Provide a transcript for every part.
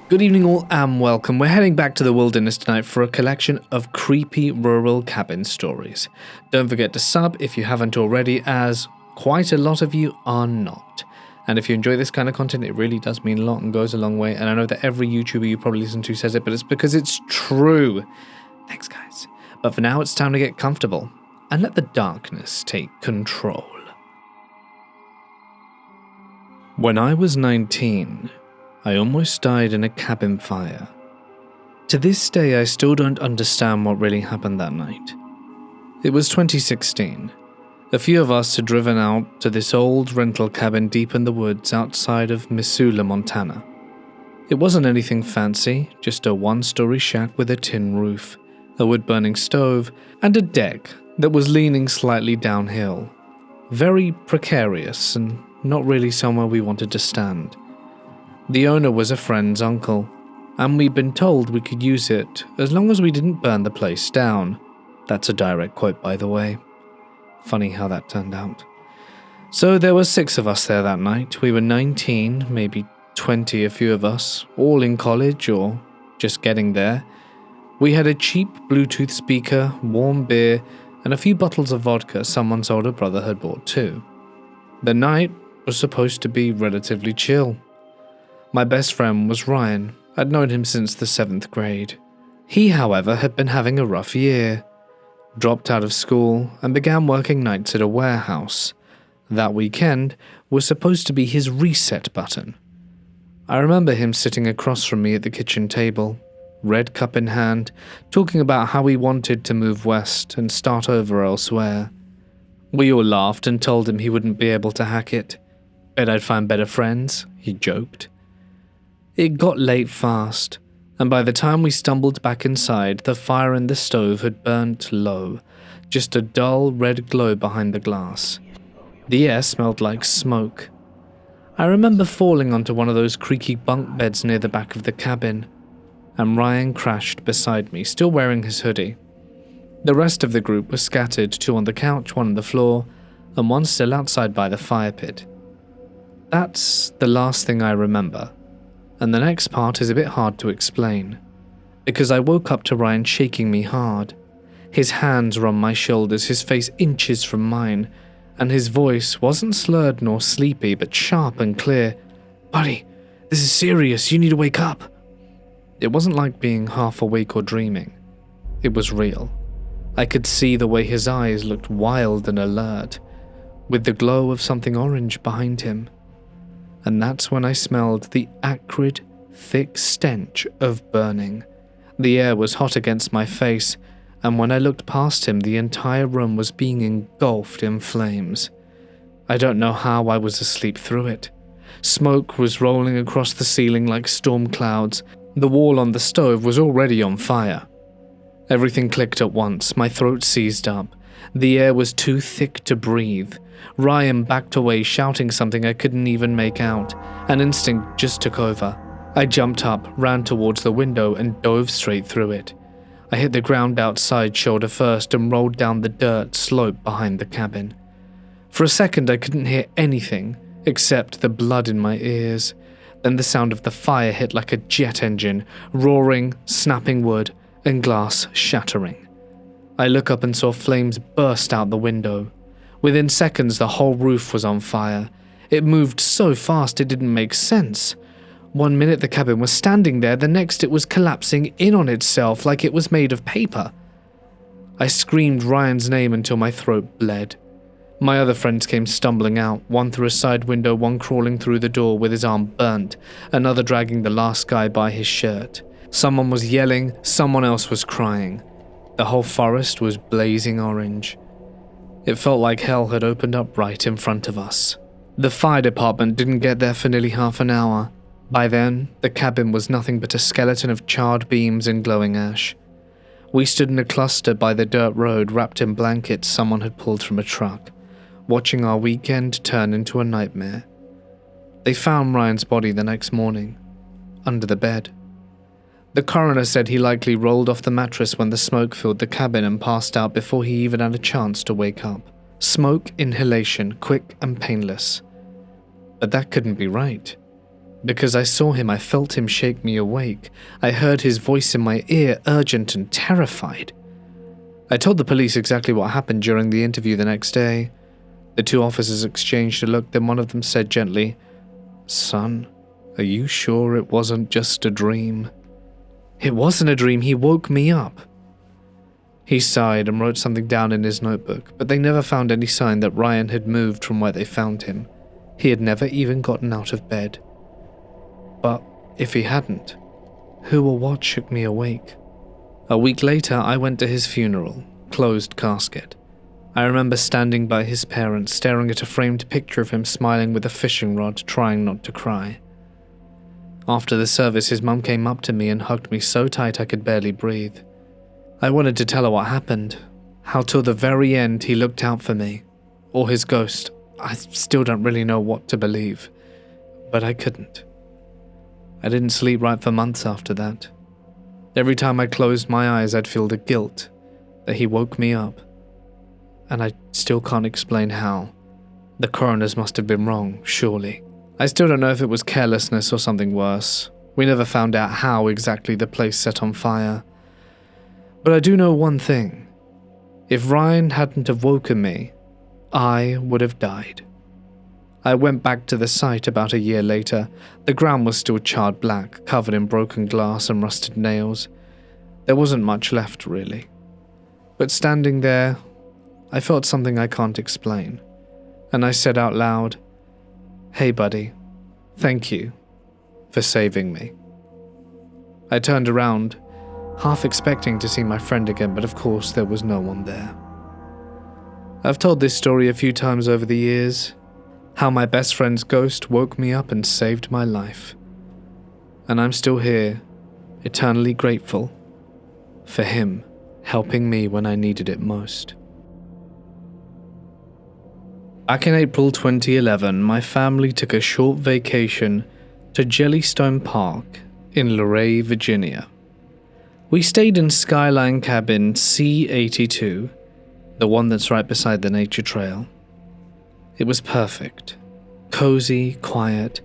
Good evening all and welcome. We're heading back to the wilderness tonight for a collection of creepy rural cabin stories. Don't forget to sub if you haven't already, as quite a lot of you are not. And if you enjoy this kind of content, it really does mean a lot and goes a long way. And I know that every YouTuber you probably listen to says it, but it's because it's true. Thanks guys. But for now, it's time to get comfortable and let the darkness take control. When I was 19, I almost died in a cabin fire. To this day, I still don't understand what really happened that night. It was 2016. A few of us had driven out to this old rental cabin deep in the woods outside of Missoula, Montana. It wasn't anything fancy, just a one-story shack with a tin roof, a wood-burning stove, and a deck that was leaning slightly downhill. Very precarious and not really somewhere we wanted to stand. The owner was a friend's uncle, and we'd been told we could use it as long as we didn't burn the place down. That's a direct quote, by the way. Funny how that turned out. So there were 6 of us there that night. We were 19, maybe 20 a few of us, all in college or just getting there. We had a cheap Bluetooth speaker, warm beer, and a few bottles of vodka someone's older brother had bought too. The night was supposed to be relatively chill. My best friend was Ryan. I'd known him since the 7th grade. He, however, had been having a rough year. Dropped out of school and began working nights at a warehouse. That weekend was supposed to be his reset button. I remember him sitting across from me at the kitchen table, red cup in hand, talking about how he wanted to move west and start over elsewhere. We all laughed and told him he wouldn't be able to hack it. Bet I'd find better friends, he joked. It got late fast, and by the time we stumbled back inside, the fire in the stove had burnt low, just a dull red glow behind the glass. The air smelled like smoke. I remember falling onto one of those creaky bunk beds near the back of the cabin, and Ryan crashed beside me, still wearing his hoodie. The rest of the group was scattered, 2 on the couch, 1 on the floor, and 1 still outside by the fire pit. That's the last thing I remember. And the next part is a bit hard to explain, because I woke up to Ryan shaking me hard. His hands were on my shoulders, his face inches from mine, and his voice wasn't slurred nor sleepy, but sharp and clear. "Buddy, this is serious, you need to wake up." It wasn't like being half awake or dreaming. It was real. I could see the way his eyes looked wild and alert, with the glow of something orange behind him. And that's when I smelled the acrid, thick stench of burning. The air was hot against my face, and when I looked past him, the entire room was being engulfed in flames. I don't know how I was asleep through it. Smoke was rolling across the ceiling like storm clouds. The wall on the stove was already on fire. Everything clicked at once. My throat seized up. The air was too thick to breathe. Ryan backed away, shouting something I couldn't even make out. An instinct just took over. I jumped up, ran towards the window, and dove straight through it. I hit the ground outside shoulder first and rolled down the dirt slope behind the cabin. For a second I couldn't hear anything except the blood in my ears. Then the sound of the fire hit like a jet engine, roaring, snapping wood, and glass shattering. I look up and saw flames burst out the window. Within seconds, the whole roof was on fire. It moved so fast it didn't make sense. 1 minute the cabin was standing there, the next it was collapsing in on itself like it was made of paper. I screamed Ryan's name until my throat bled. My other friends came stumbling out, 1 through a side window, 1 crawling through the door with his arm burnt, another dragging the last guy by his shirt. Someone was yelling, someone else was crying. The whole forest was blazing orange. It felt like hell had opened up right in front of us. The fire department didn't get there for nearly half an hour. By then, the cabin was nothing but a skeleton of charred beams and glowing ash. We stood in a cluster by the dirt road, wrapped in blankets someone had pulled from a truck, watching our weekend turn into a nightmare. They found Ryan's body the next morning, under the bed. The coroner said he likely rolled off the mattress when the smoke filled the cabin and passed out before he even had a chance to wake up. Smoke inhalation, quick and painless. But that couldn't be right. Because I saw him, I felt him shake me awake. I heard his voice in my ear, urgent and terrified. I told the police exactly what happened during the interview the next day. The two officers exchanged a look, then one of them said gently, "Son, are you sure it wasn't just a dream?" "It wasn't a dream, he woke me up." He sighed and wrote something down in his notebook, but they never found any sign that Ryan had moved from where they found him. He had never even gotten out of bed. But if he hadn't, who or what shook me awake? A week later, I went to his funeral, closed casket. I remember standing by his parents, staring at a framed picture of him smiling with a fishing rod, trying not to cry. After the service, his mum came up to me and hugged me so tight I could barely breathe. I wanted to tell her what happened, how till the very end he looked out for me, or his ghost. I still don't really know what to believe, but I couldn't. I didn't sleep right for months after that. Every time I closed my eyes, I'd feel the guilt that he woke me up, and I still can't explain how. The coroners must have been wrong, surely. I still don't know if it was carelessness or something worse. We never found out how exactly the place set on fire. But I do know one thing. If Ryan hadn't have woken me, I would have died. I went back to the site about a year later. The ground was still charred black, covered in broken glass and rusted nails. There wasn't much left, really. But standing there, I felt something I can't explain. And I said out loud, "Hey buddy, thank you for saving me." I turned around, half expecting to see my friend again, but of course there was no one there. I've told this story a few times over the years, how my best friend's ghost woke me up and saved my life. And I'm still here, eternally grateful for him helping me when I needed it most. Back in April 2011, my family took a short vacation to Jellystone Park in Luray, Virginia. We stayed in Skyline Cabin C82, the one that's right beside the nature trail. It was perfect, cozy, quiet,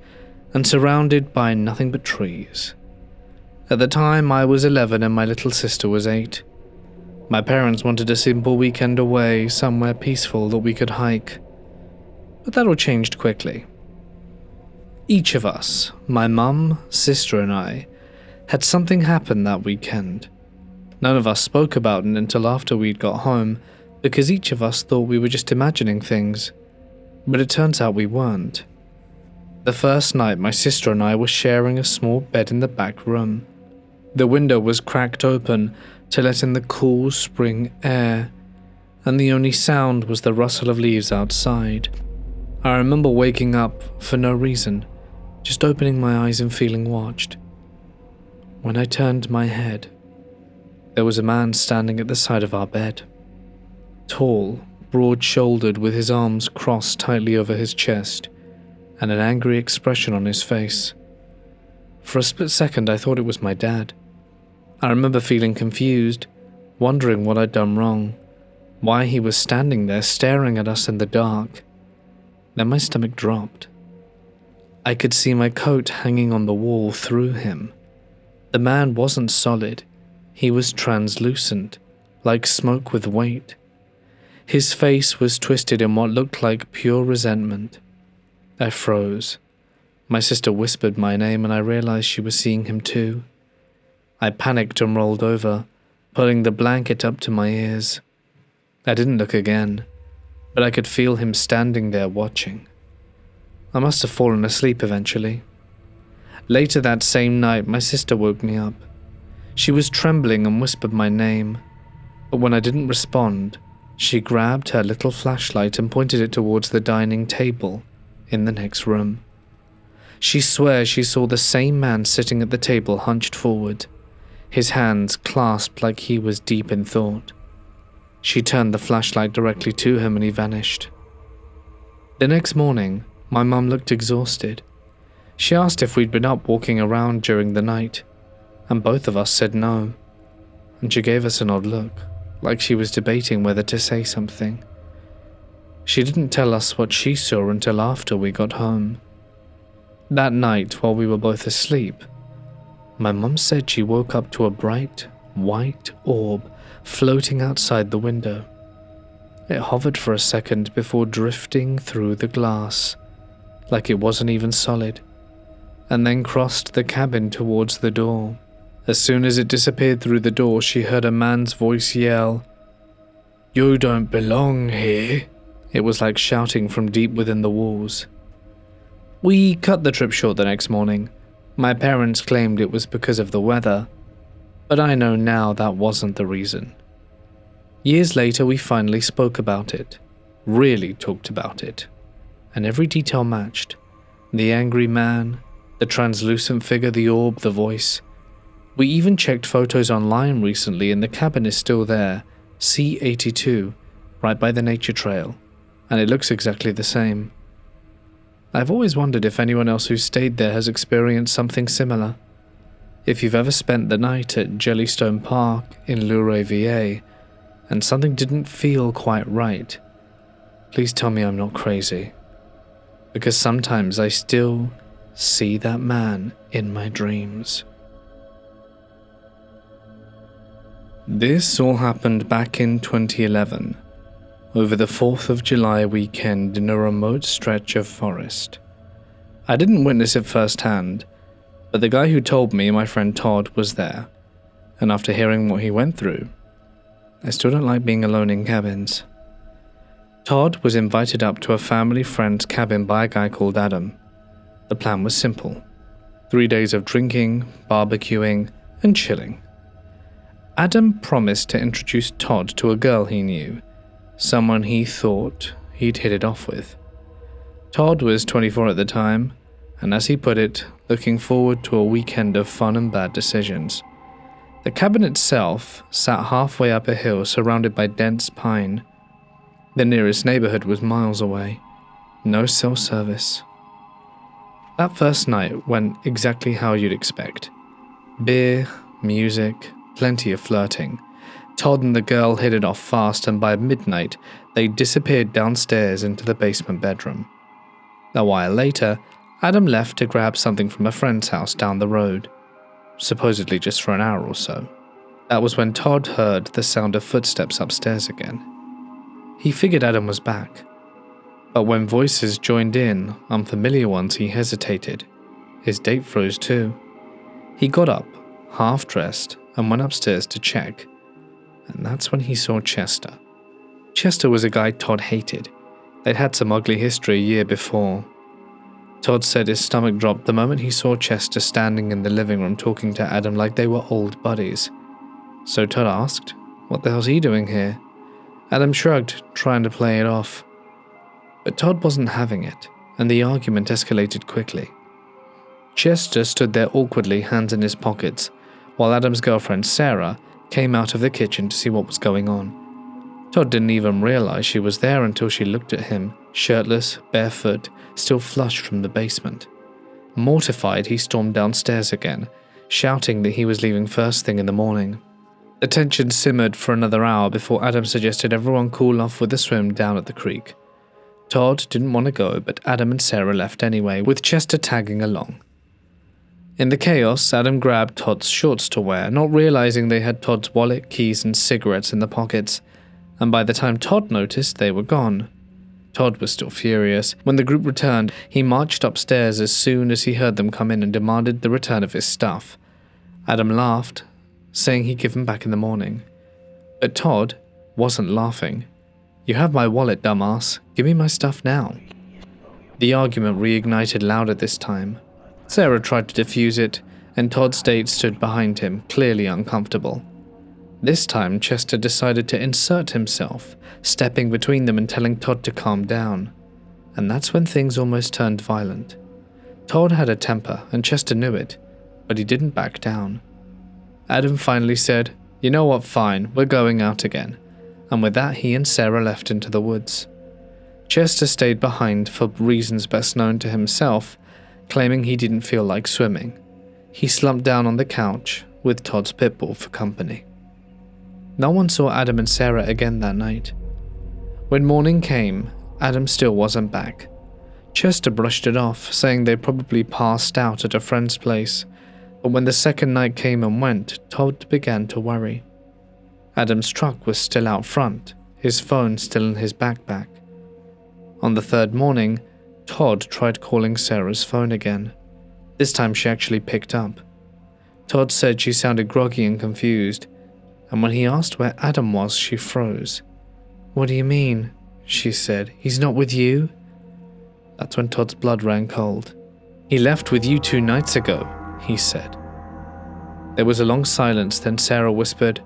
and surrounded by nothing but trees. At the time, I was 11 and my little sister was 8. My parents wanted a simple weekend away, somewhere peaceful that we could hike. But that all changed quickly. Each of us, my mum, sister, and I, had something happen that weekend. None of us spoke about it until after we'd got home, because each of us thought we were just imagining things. But it turns out we weren't. The first night, my sister and I were sharing a small bed in the back room. The window was cracked open to let in the cool spring air, and the only sound was the rustle of leaves outside. I remember waking up for no reason, just opening my eyes and feeling watched. When I turned my head, there was a man standing at the side of our bed. Tall, broad-shouldered, with his arms crossed tightly over his chest, and an angry expression on his face. For a split second, I thought it was my dad. I remember feeling confused, wondering what I'd done wrong, why he was standing there staring at us in the dark. Then my stomach dropped. I could see my coat hanging on the wall through him. The man wasn't solid. He was translucent, like smoke with weight. His face was twisted in what looked like pure resentment. I froze. My sister whispered my name and I realized she was seeing him too. I panicked and rolled over, pulling the blanket up to my ears. I didn't look again, but I could feel him standing there watching. I must have fallen asleep eventually. Later that same night, my sister woke me up. She was trembling and whispered my name, but when I didn't respond, she grabbed her little flashlight and pointed it towards the dining table in the next room. She swears she saw the same man sitting at the table hunched forward, his hands clasped like he was deep in thought. She turned the flashlight directly to him and he vanished. The next morning, my mum looked exhausted. She asked if we'd been up walking around during the night, and both of us said no, and she gave us an odd look, like she was debating whether to say something. She didn't tell us what she saw until after we got home. That night, while we were both asleep, my mum said she woke up to a bright, white orb floating outside the window. It hovered for a second before drifting through the glass, like it wasn't even solid, and then crossed the cabin towards the door. As soon as it disappeared through the door, she heard a man's voice yell, "You don't belong here." It was like shouting from deep within the walls. We cut the trip short the next morning. My parents claimed it was because of the weather, but I know now that wasn't the reason. Years later, we finally spoke about it, really talked about it, and every detail matched. The angry man, the translucent figure, the orb, the voice. We even checked photos online recently and the cabin is still there, C82, right by the nature trail, and it looks exactly the same. I've always wondered if anyone else who stayed there has experienced something similar. If you've ever spent the night at Jellystone Park in Luray, VA, and something didn't feel quite right, please tell me I'm not crazy. Because sometimes I still see that man in my dreams. This all happened back in 2011, over the 4th of July weekend in a remote stretch of forest. I didn't witness it firsthand, but the guy who told me, my friend Todd, was there, and after hearing what he went through, I still don't like being alone in cabins. Todd was invited up to a family friend's cabin by a guy called Adam. The plan was simple: 3 days of drinking, barbecuing, and chilling. Adam promised to introduce Todd to a girl he knew, someone he thought he'd hit it off with. Todd was 24 at the time, and as he put it, looking forward to a weekend of fun and bad decisions. The cabin itself sat halfway up a hill surrounded by dense pine. The nearest neighborhood was miles away. No cell service. That first night went exactly how you'd expect. Beer, music, plenty of flirting. Todd and the girl hit it off fast, and by midnight, they disappeared downstairs into the basement bedroom. A while later, Adam left to grab something from a friend's house down the road, supposedly just for an hour or so. That was when Todd heard the sound of footsteps upstairs again. He figured Adam was back, but when voices joined in, unfamiliar ones, he hesitated. His date froze too. He got up, half-dressed, and went upstairs to check, and that's when he saw Chester. Chester was a guy Todd hated. They'd had some ugly history a year before. Todd said his stomach dropped the moment he saw Chester standing in the living room talking to Adam like they were old buddies. So Todd asked, "What the hell's he doing here?" Adam shrugged, trying to play it off. But Todd wasn't having it, and the argument escalated quickly. Chester stood there awkwardly, hands in his pockets, while Adam's girlfriend Sarah came out of the kitchen to see what was going on. Todd didn't even realize she was there until she looked at him, shirtless, barefoot, still flushed from the basement. Mortified, he stormed downstairs again, shouting that he was leaving first thing in the morning. The tension simmered for another hour before Adam suggested everyone cool off with a swim down at the creek. Todd didn't want to go, but Adam and Sarah left anyway, with Chester tagging along. In the chaos, Adam grabbed Todd's shorts to wear, not realizing they had Todd's wallet, keys, and cigarettes in the pockets, and by the time Todd noticed, they were gone. Todd was still furious. When the group returned, he marched upstairs as soon as he heard them come in and demanded the return of his stuff. Adam laughed, saying he'd give him back in the morning. But Todd wasn't laughing. "You have my wallet, dumbass. Give me my stuff now." The argument reignited louder this time. Sarah tried to defuse it, and Todd's date stood behind him, clearly uncomfortable. This time, Chester decided to insert himself, stepping between them and telling Todd to calm down. And that's when things almost turned violent. Todd had a temper, and Chester knew it, but he didn't back down. Adam finally said, "You know what, fine, we're going out again." And with that, he and Sarah left into the woods. Chester stayed behind for reasons best known to himself, claiming he didn't feel like swimming. He slumped down on the couch with Todd's pitbull for company. No one saw Adam and Sarah again that night. When morning came, Adam still wasn't back. Chester brushed it off, saying they probably passed out at a friend's place, but when the second night came and went, Todd began to worry. Adam's truck was still out front, his phone still in his backpack. On the third morning, Todd tried calling Sarah's phone again. This time she actually picked up. Todd said she sounded groggy and confused, and when he asked where Adam was, she froze. "What do you mean?" she said. "He's not with you?" That's when Todd's blood ran cold. "He left with you 2 nights ago," he said. There was a long silence, then Sarah whispered,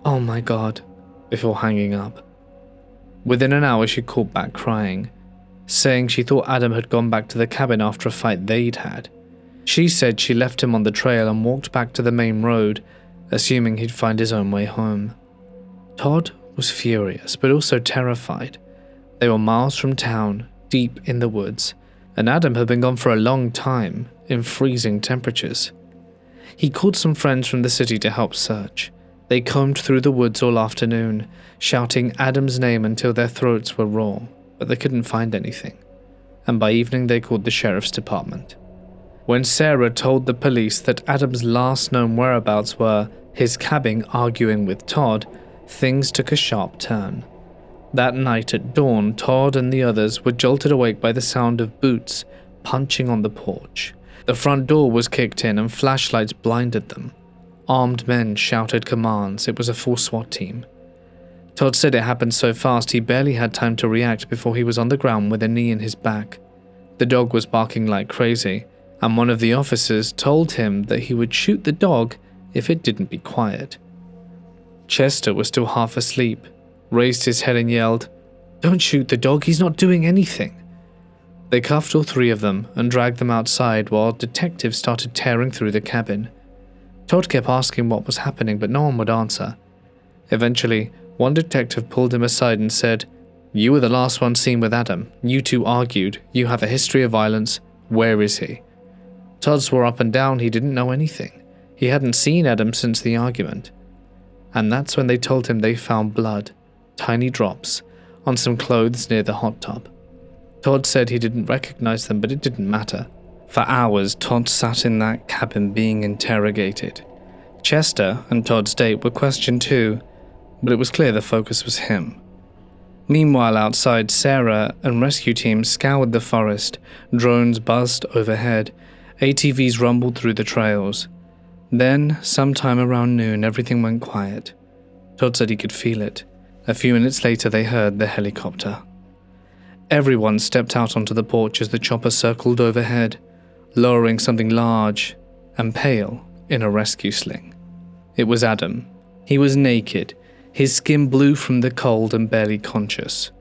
"Oh my God," before hanging up. Within an hour she called back crying, saying she thought Adam had gone back to the cabin after a fight they'd had. She said she left him on the trail and walked back to the main road, assuming he'd find his own way home. Todd was furious, but also terrified. They were miles from town, deep in the woods, and Adam had been gone for a long time, in freezing temperatures. He called some friends from the city to help search. They combed through the woods all afternoon, shouting Adam's name until their throats were raw, but they couldn't find anything. And by evening they called the sheriff's department. When Sarah told the police that Adam's last known whereabouts were his cabin arguing with Todd, things took a sharp turn. That night at dawn, Todd and the others were jolted awake by the sound of boots punching on the porch. The front door was kicked in and flashlights blinded them. Armed men shouted commands. It was a full SWAT team. Todd said it happened so fast he barely had time to react before he was on the ground with a knee in his back. The dog was barking like crazy, and one of the officers told him that he would shoot the dog if it didn't be quiet. Chester was still half asleep, raised his head and yelled, "Don't shoot the dog, he's not doing anything." They cuffed all 3 of them and dragged them outside while detectives started tearing through the cabin. Todd kept asking what was happening, but no one would answer. Eventually, one detective pulled him aside and said, "You were the last one seen with Adam. You 2 argued. You have a history of violence. Where is he?" Todd swore up and down he didn't know anything. He hadn't seen Adam since the argument. And that's when they told him they found blood, tiny drops, on some clothes near the hot tub. Todd said he didn't recognize them, but it didn't matter. For hours, Todd sat in that cabin being interrogated. Chester and Todd's date were questioned too, but it was clear the focus was him. Meanwhile, outside, Sarah and rescue teams scoured the forest, drones buzzed overhead, ATVs rumbled through the trails. Then, sometime around noon, everything went quiet. Todd said he could feel it. A few minutes later, they heard the helicopter. Everyone stepped out onto the porch as the chopper circled overhead, lowering something large and pale in a rescue sling. It was Adam. He was naked, his skin blue from the cold and barely conscious.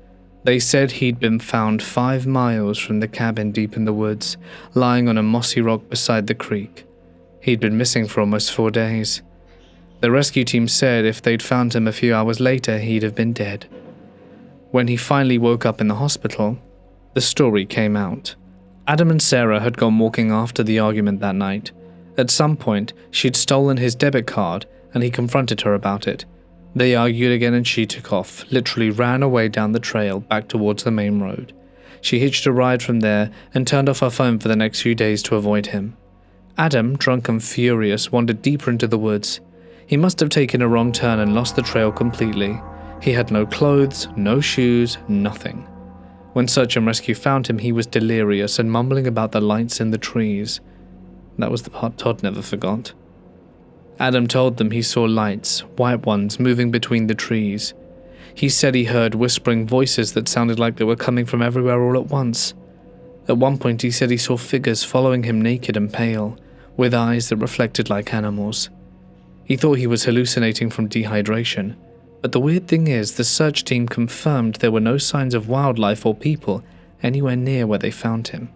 They said he'd been found 5 miles from the cabin deep in the woods, lying on a mossy rock beside the creek. He'd been missing for almost 4 days. The rescue team said if they'd found him a few hours later, he'd have been dead. When he finally woke up in the hospital, the story came out. Adam and Sarah had gone walking after the argument that night. At some point, she'd stolen his debit card, and he confronted her about it. They argued again and she took off, literally ran away down the trail back towards the main road. She hitched a ride from there and turned off her phone for the next few days to avoid him. Adam, drunk and furious, wandered deeper into the woods. He must have taken a wrong turn and lost the trail completely. He had no clothes, no shoes, nothing. When search and rescue found him, he was delirious and mumbling about the lights in the trees. That was the part Todd never forgot. Adam told them he saw lights, white ones, moving between the trees. He said he heard whispering voices that sounded like they were coming from everywhere all at once. At one point he said he saw figures following him naked and pale, with eyes that reflected like animals. He thought he was hallucinating from dehydration, but the weird thing is the search team confirmed there were no signs of wildlife or people anywhere near where they found him.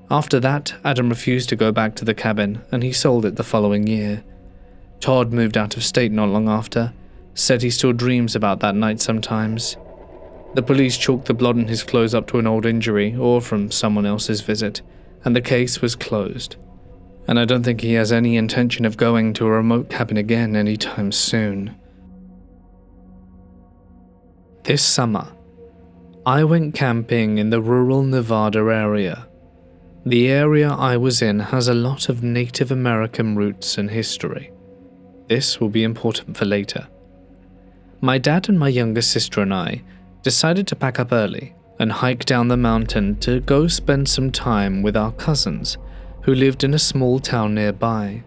After that, Adam refused to go back to the cabin, and he sold it the following year. Todd moved out of state not long after, said he still dreams about that night sometimes. The police chalked the blood on his clothes up to an old injury or from someone else's visit, and the case was closed. And I don't think he has any intention of going to a remote cabin again anytime soon. This summer, I went camping in the rural Nevada area. The area I was in has a lot of Native American roots and history. This will be important for later. My dad and my younger sister and I decided to pack up early and hike down the mountain to go spend some time with our cousins who lived in a small town nearby.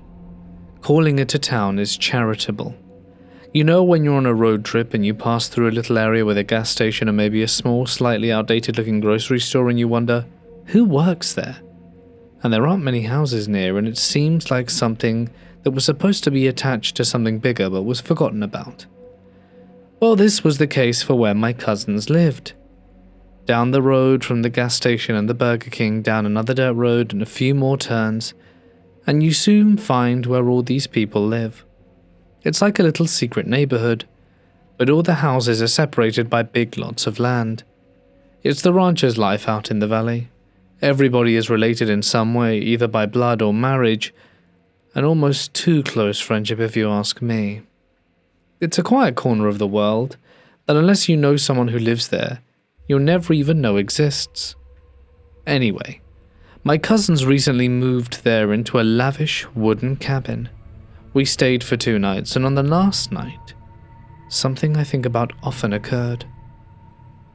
Calling it a town is charitable. You know when you're on a road trip and you pass through a little area with a gas station and maybe a small, slightly outdated looking grocery store and you wonder, who works there? And there aren't many houses near, and it seems like something that was supposed to be attached to something bigger but was forgotten about. Well, this was the case for where my cousins lived. Down the road from the gas station and the Burger King, down another dirt road and a few more turns, and you soon find where all these people live. It's like a little secret neighborhood, but all the houses are separated by big lots of land. It's the rancher's life out in the valley. Everybody is related in some way, either by blood or marriage, an almost too close friendship if you ask me. It's a quiet corner of the world that unless you know someone who lives there, you'll never even know exists. Anyway, my cousins recently moved there into a lavish wooden cabin. We stayed for 2 nights, and on the last night, something I think about often occurred.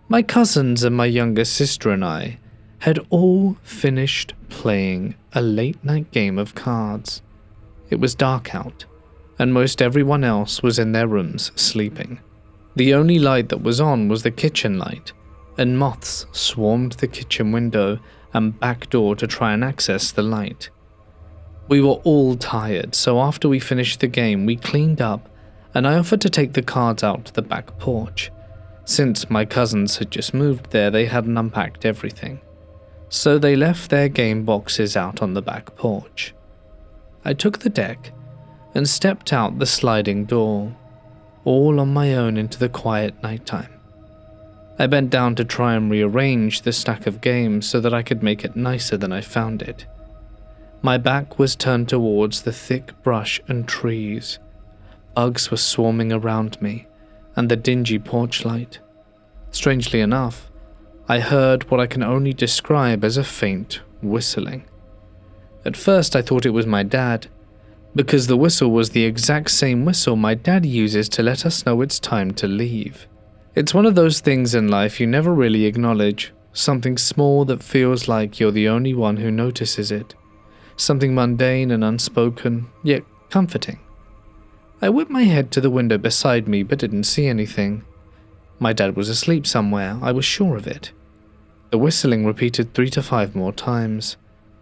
My cousins and my younger sister and I had all finished playing a late-night game of cards. It was dark out, and most everyone else was in their rooms sleeping. The only light that was on was the kitchen light, and moths swarmed the kitchen window and back door to try and access the light. We were all tired, so after we finished the game, we cleaned up, and I offered to take the cards out to the back porch. Since my cousins had just moved there, they hadn't unpacked everything. So they left their game boxes out on the back porch. I took the deck and stepped out the sliding door, all on my own into the quiet nighttime. I bent down to try and rearrange the stack of games so that I could make it nicer than I found it. My back was turned towards the thick brush and trees. Bugs were swarming around me and the dingy porch light. Strangely enough, I heard what I can only describe as a faint whistling. At first I thought it was my dad, because the whistle was the exact same whistle my dad uses to let us know it's time to leave. It's one of those things in life you never really acknowledge, something small that feels like you're the only one who notices it, something mundane and unspoken, yet comforting. I whipped my head to the window beside me but didn't see anything. My dad was asleep somewhere, I was sure of it. The whistling repeated 3 to 5 more times.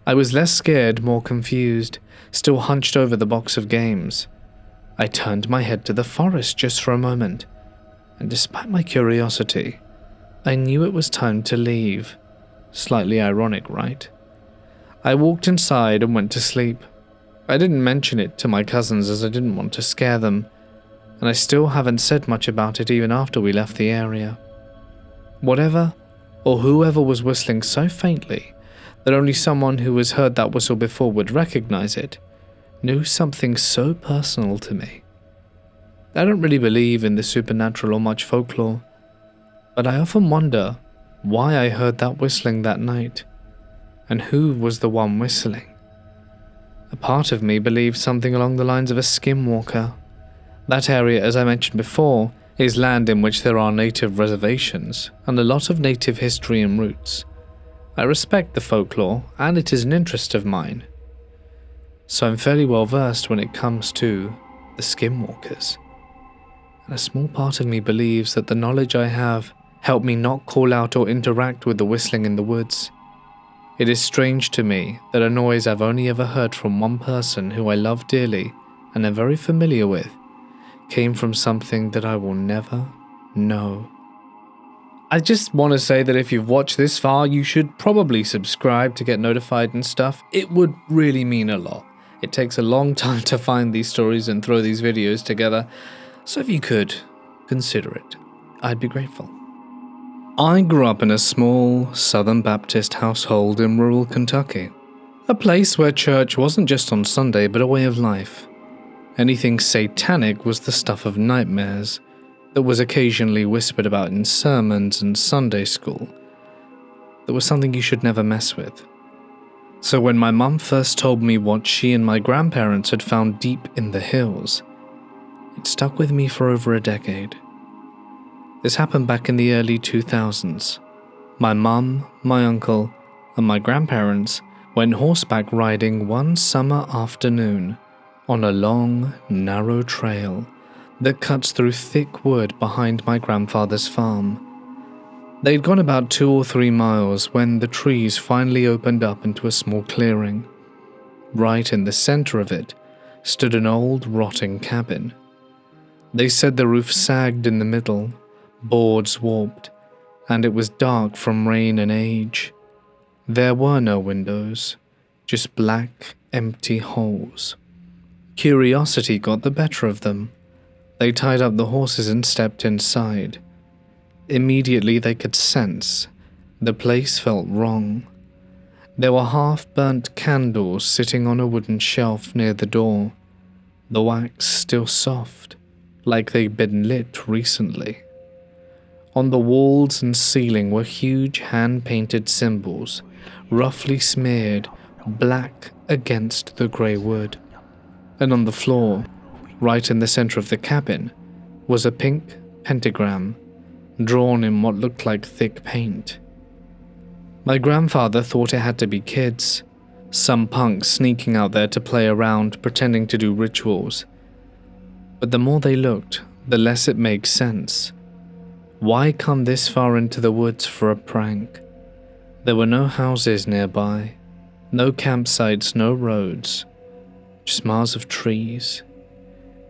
I was less scared, more confused, still hunched over the box of games. I turned my head to the forest just for a moment, and despite my curiosity, I knew it was time to leave. Slightly ironic, right? I walked inside and went to sleep. I didn't mention it to my cousins as I didn't want to scare them, and I still haven't said much about it even after we left the area. Whatever or whoever was whistling so faintly that only someone who has heard that whistle before would recognize it, knew something so personal to me. I don't really believe in the supernatural or much folklore, but I often wonder why I heard that whistling that night, and who was the one whistling. A part of me believes something along the lines of a skinwalker. That area, as I mentioned before, is land in which there are native reservations and a lot of native history and roots. I respect the folklore, and it is an interest of mine. So I'm fairly well versed when it comes to the skinwalkers. And a small part of me believes that the knowledge I have helped me not call out or interact with the whistling in the woods. It is strange to me that a noise I've only ever heard from one person who I love dearly and am very familiar with came from something that I will never know. I just want to say that if you've watched this far, you should probably subscribe to get notified and stuff. It would really mean a lot. It takes a long time to find these stories and throw these videos together, so if you could, consider it. I'd be grateful. I grew up in a small Southern Baptist household in rural Kentucky, a place where church wasn't just on Sunday but a way of life. Anything satanic was the stuff of nightmares, that was occasionally whispered about in sermons and Sunday school, that was something you should never mess with. So when my mum first told me what she and my grandparents had found deep in the hills, it stuck with me for over a decade. This happened back in the early 2000s. My mum, my uncle, and my grandparents went horseback riding one summer afternoon on a long, narrow trail that cuts through thick wood behind my grandfather's farm. They'd gone about 2 or 3 miles when the trees finally opened up into a small clearing. Right in the center of it stood an old, rotting cabin. They said the roof sagged in the middle, boards warped, and it was dark from rain and age. There were no windows, just black, empty holes. Curiosity got the better of them. They tied up the horses and stepped inside. Immediately they could sense the place felt wrong. There were half-burnt candles sitting on a wooden shelf near the door, the wax still soft, like they'd been lit recently. On the walls and ceiling were huge hand-painted symbols, roughly smeared black against the grey wood. And on the floor, right in the center of the cabin, was a pink pentagram, drawn in what looked like thick paint. My grandfather thought it had to be kids, some punks sneaking out there to play around, pretending to do rituals. But the more they looked, the less it made sense. Why come this far into the woods for a prank? There were no houses nearby, no campsites, no roads, just miles of trees.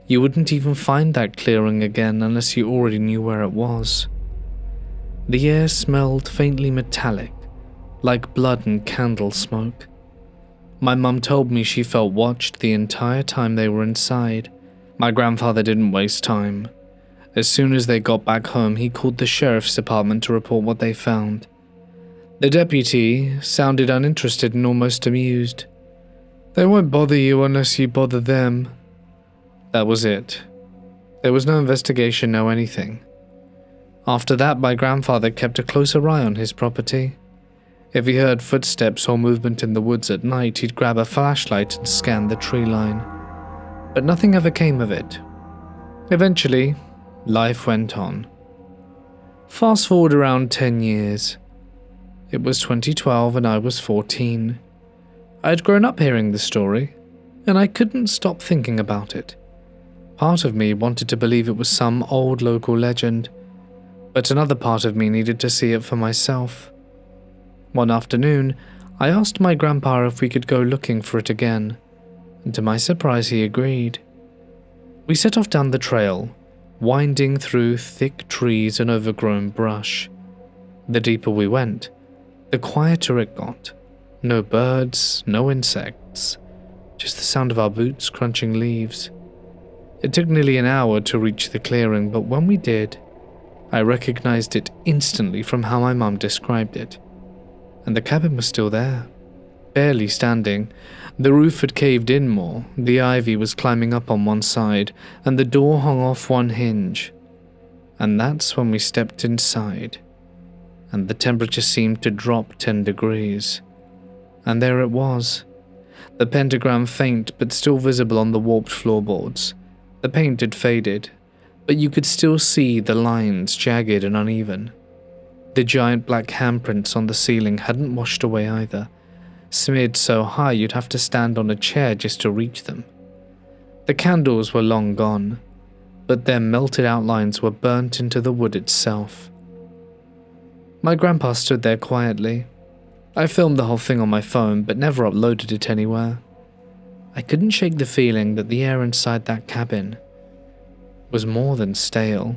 You wouldn't even find that clearing again unless you already knew where it was. The air smelled faintly metallic, like blood and candle smoke. My mum told me she felt watched the entire time they were inside. My grandfather didn't waste time. As soon as they got back home, he called the sheriff's department to report what they found. The deputy sounded uninterested and almost amused. "They won't bother you unless you bother them." That was it. There was no investigation, no anything. After that, my grandfather kept a closer eye on his property. If he heard footsteps or movement in the woods at night, he'd grab a flashlight and scan the tree line. But nothing ever came of it. Eventually, life went on. Fast forward around 10 years. It was 2012 and I was 14. I'd grown up hearing the story, and I couldn't stop thinking about it. Part of me wanted to believe it was some old local legend, but another part of me needed to see it for myself. One afternoon, I asked my grandpa if we could go looking for it again, and to my surprise he agreed. We set off down the trail, winding through thick trees and overgrown brush. The deeper we went, the quieter it got. No birds, no insects, just the sound of our boots crunching leaves. It took nearly an hour to reach the clearing, but when we did, I recognized it instantly from how my mum described it. And the cabin was still there, barely standing. The roof had caved in more, the ivy was climbing up on one side, and the door hung off one hinge. And that's when we stepped inside, and the temperature seemed to drop 10 degrees. And there it was, the pentagram faint but still visible on the warped floorboards. The paint had faded, but you could still see the lines jagged and uneven. The giant black handprints on the ceiling hadn't washed away either, smeared so high you'd have to stand on a chair just to reach them. The candles were long gone, but their melted outlines were burnt into the wood itself. My grandpa stood there quietly. I filmed the whole thing on my phone, but never uploaded it anywhere. I couldn't shake the feeling that the air inside that cabin was more than stale,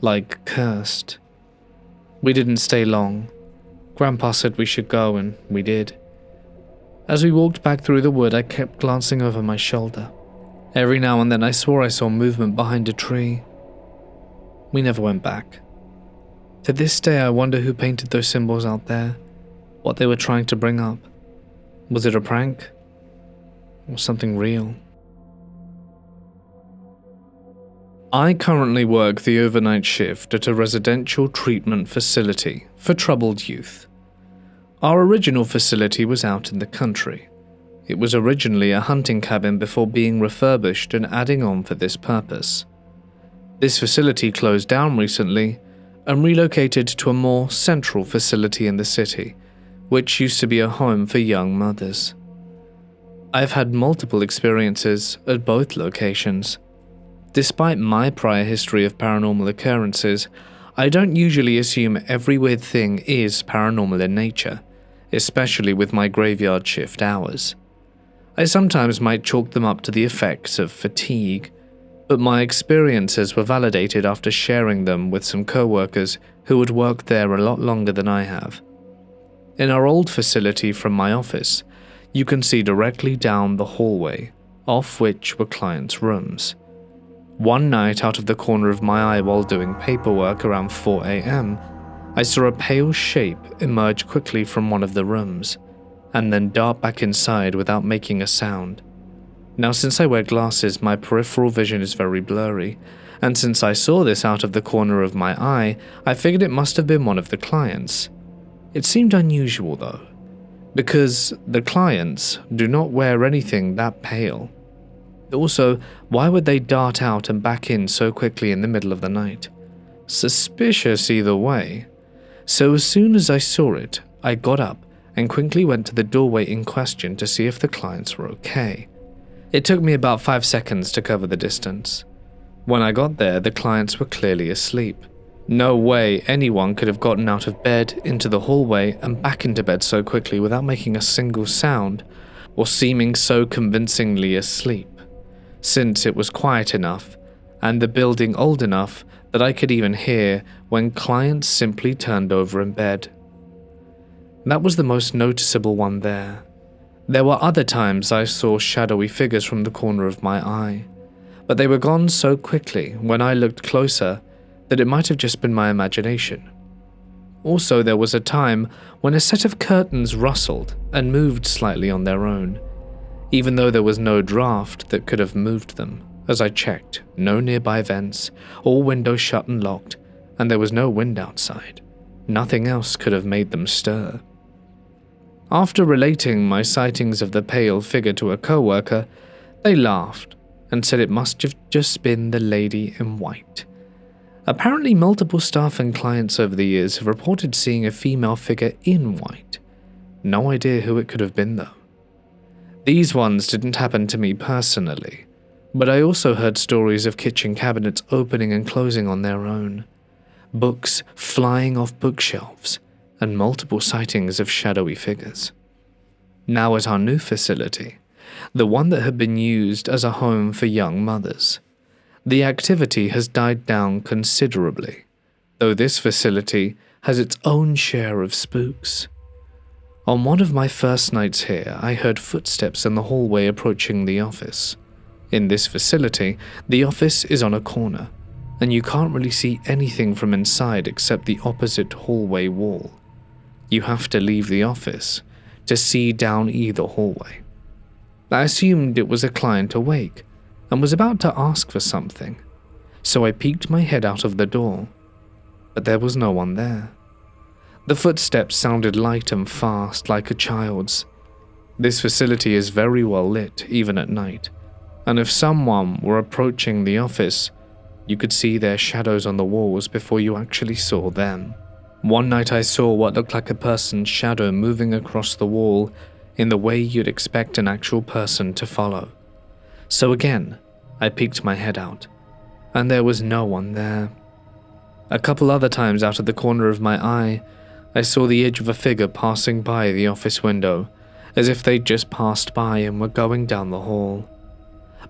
like cursed. We didn't stay long. Grandpa said we should go, and we did. As we walked back through the wood, I kept glancing over my shoulder. Every now and then I swore I saw movement behind a tree. We never went back. To this day I wonder who painted those symbols out there, what they were trying to bring up. Was it a prank? Or something real? I currently work the overnight shift at a residential treatment facility for troubled youth. Our original facility was out in the country. It was originally a hunting cabin before being refurbished and adding on for this purpose. This facility closed down recently and relocated to a more central facility in the city, which used to be a home for young mothers. I've had multiple experiences at both locations. Despite my prior history of paranormal occurrences, I don't usually assume every weird thing is paranormal in nature, especially with my graveyard shift hours. I sometimes might chalk them up to the effects of fatigue, but my experiences were validated after sharing them with some co-workers who had worked there a lot longer than I have. In our old facility from my office, you can see directly down the hallway, off which were clients' rooms. One night, out of the corner of my eye while doing paperwork around 4 a.m., I saw a pale shape emerge quickly from one of the rooms, and then dart back inside without making a sound. Now, since I wear glasses, my peripheral vision is very blurry, and since I saw this out of the corner of my eye, I figured it must have been one of the clients. It seemed unusual though, because the clients do not wear anything that pale. Also, why would they dart out and back in so quickly in the middle of the night? Suspicious either way. So as soon as I saw it, I got up and quickly went to the doorway in question to see if the clients were okay. It took me about 5 seconds to cover the distance. When I got there, the clients were clearly asleep. No way anyone could have gotten out of bed, into the hallway, and back into bed so quickly without making a single sound, or seeming so convincingly asleep, since it was quiet enough, and the building old enough that I could even hear when clients simply turned over in bed. That was the most noticeable one there. There were other times I saw shadowy figures from the corner of my eye, but they were gone so quickly when I looked closer that it might have just been my imagination. Also, there was a time when a set of curtains rustled and moved slightly on their own, even though there was no draft that could have moved them. As I checked, no nearby vents, all windows shut and locked, and there was no wind outside. Nothing else could have made them stir. After relating my sightings of the pale figure to a co-worker, they laughed and said it must have just been the lady in white. Apparently, multiple staff and clients over the years have reported seeing a female figure in white. No idea who it could have been though. These ones didn't happen to me personally, but I also heard stories of kitchen cabinets opening and closing on their own, books flying off bookshelves, and multiple sightings of shadowy figures. Now at our new facility, the one that had been used as a home for young mothers, the activity has died down considerably, though this facility has its own share of spooks. On one of my first nights here, I heard footsteps in the hallway approaching the office. In this facility, the office is on a corner, and you can't really see anything from inside except the opposite hallway wall. You have to leave the office to see down either hallway. I assumed it was a client awake and was about to ask for something, so I peeked my head out of the door, but there was no one there. The footsteps sounded light and fast, like a child's. This facility is very well lit, even at night, and if someone were approaching the office, you could see their shadows on the walls before you actually saw them. One night I saw what looked like a person's shadow moving across the wall in the way you'd expect an actual person to follow. So again, I peeked my head out, and there was no one there. A couple other times out of the corner of my eye, I saw the edge of a figure passing by the office window, as if they'd just passed by and were going down the hall.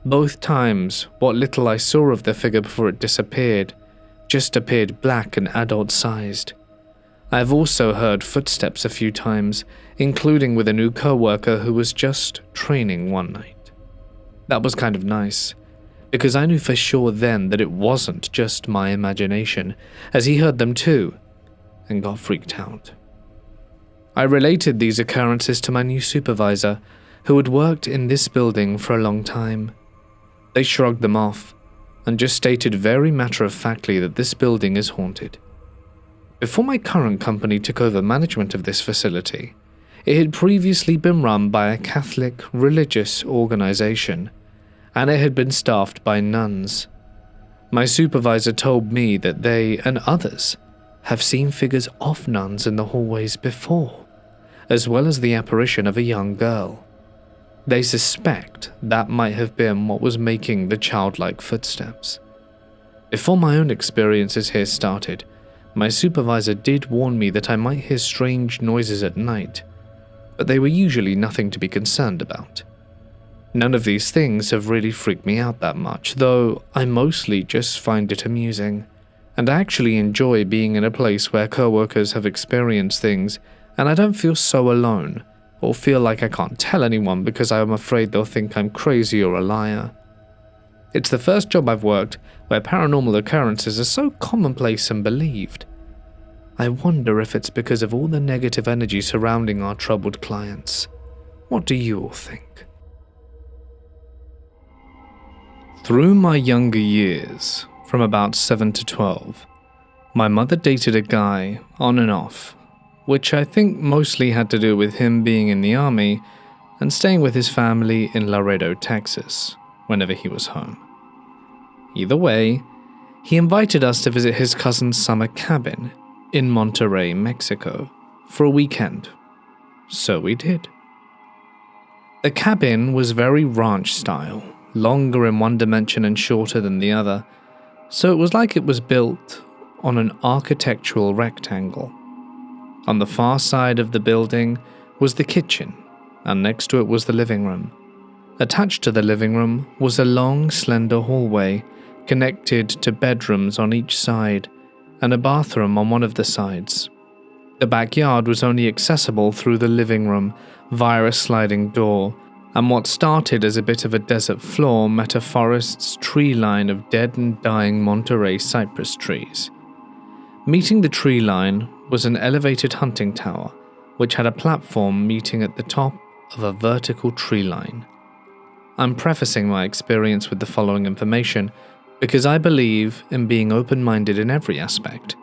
Both times, what little I saw of the figure before it disappeared just appeared black and adult-sized. I have also heard footsteps a few times, including with a new co-worker who was just training one night. That was kind of nice, because I knew for sure then that it wasn't just my imagination, as he heard them too, and got freaked out. I related these occurrences to my new supervisor, who had worked in this building for a long time. They shrugged them off and just stated very matter-of-factly that this building is haunted. Before my current company took over management of this facility, it had previously been run by a Catholic religious organization, and it had been staffed by nuns. My supervisor told me that they and others have seen figures of nuns in the hallways before, as well as the apparition of a young girl. They suspect that might have been what was making the childlike footsteps. Before my own experiences here started, my supervisor did warn me that I might hear strange noises at night, but they were usually nothing to be concerned about. None of these things have really freaked me out that much, though I mostly just find it amusing, and I actually enjoy being in a place where coworkers have experienced things and I don't feel so alone, or feel like I can't tell anyone because I am afraid they'll think I'm crazy or a liar. It's the first job I've worked where paranormal occurrences are so commonplace and believed. I wonder if it's because of all the negative energy surrounding our troubled clients. What do you all think? Through my younger years, from about 7 to 12, my mother dated a guy on and off, which I think mostly had to do with him being in the army and staying with his family in Laredo, Texas, whenever he was home. Either way, he invited us to visit his cousin's summer cabin in Monterrey, Mexico, for a weekend. So we did. The cabin was very ranch style, longer in one dimension and shorter than the other, so it was like it was built on an architectural rectangle. On the far side of the building was the kitchen, and next to it was the living room. Attached to the living room was a long, slender hallway connected to bedrooms on each side and a bathroom on one of the sides. The backyard was only accessible through the living room via a sliding door, and what started as a bit of a desert floor met a forest's tree line of dead and dying Monterey cypress trees. Meeting the tree line was an elevated hunting tower, which had a platform meeting at the top of a vertical tree line. I'm prefacing my experience with the following information because I believe in being open-minded in every aspect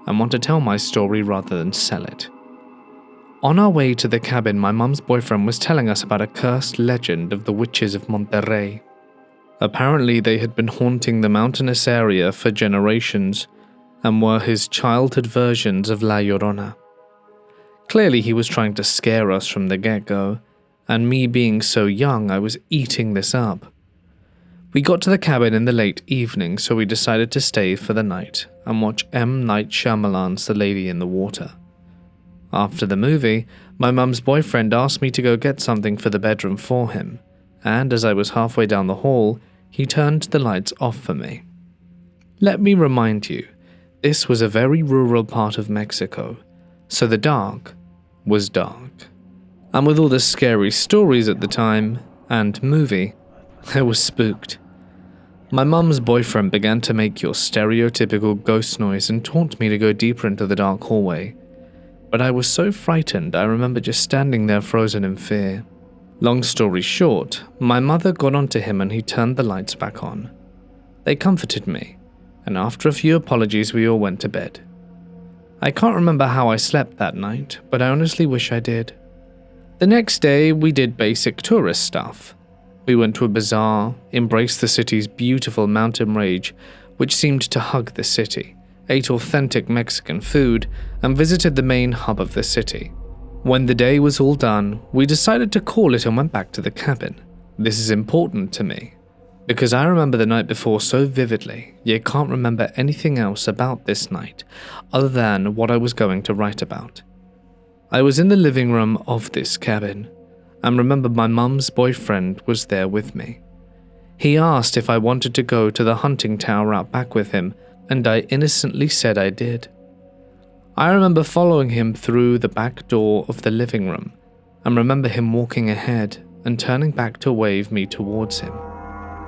and want to tell my story rather than sell it. On our way to the cabin, my mum's boyfriend was telling us about a cursed legend of the witches of Monterrey. Apparently, they had been haunting the mountainous area for generations and were his childhood versions of La Llorona. Clearly, he was trying to scare us from the get-go, and me being so young, I was eating this up. We got to the cabin in the late evening, so we decided to stay for the night and watch M. Night Shyamalan's The Lady in the Water. After the movie, my mum's boyfriend asked me to go get something for the bedroom for him, and as I was halfway down the hall, he turned the lights off for me. Let me remind you, this was a very rural part of Mexico, so the dark was dark. And with all the scary stories at the time, and movie, I was spooked. My mum's boyfriend began to make your stereotypical ghost noise and taunt me to go deeper into the dark hallway. But I was so frightened, I remember just standing there frozen in fear. Long story short, my mother got onto him and he turned the lights back on. They comforted me, and after a few apologies we all went to bed. I can't remember how I slept that night, but I honestly wish I did. The next day we did basic tourist stuff. We went to a bazaar, embraced the city's beautiful mountain range, which seemed to hug the city, ate authentic Mexican food, and visited the main hub of the city. When the day was all done, we decided to call it and went back to the cabin. This is important to me, because I remember the night before so vividly, yet can't remember anything else about this night, other than what I was going to write about. I was in the living room of this cabin, and remember my mum's boyfriend was there with me. He asked if I wanted to go to the hunting tower out back with him, and I innocently said I did. I remember following him through the back door of the living room, and remember him walking ahead and turning back to wave me towards him.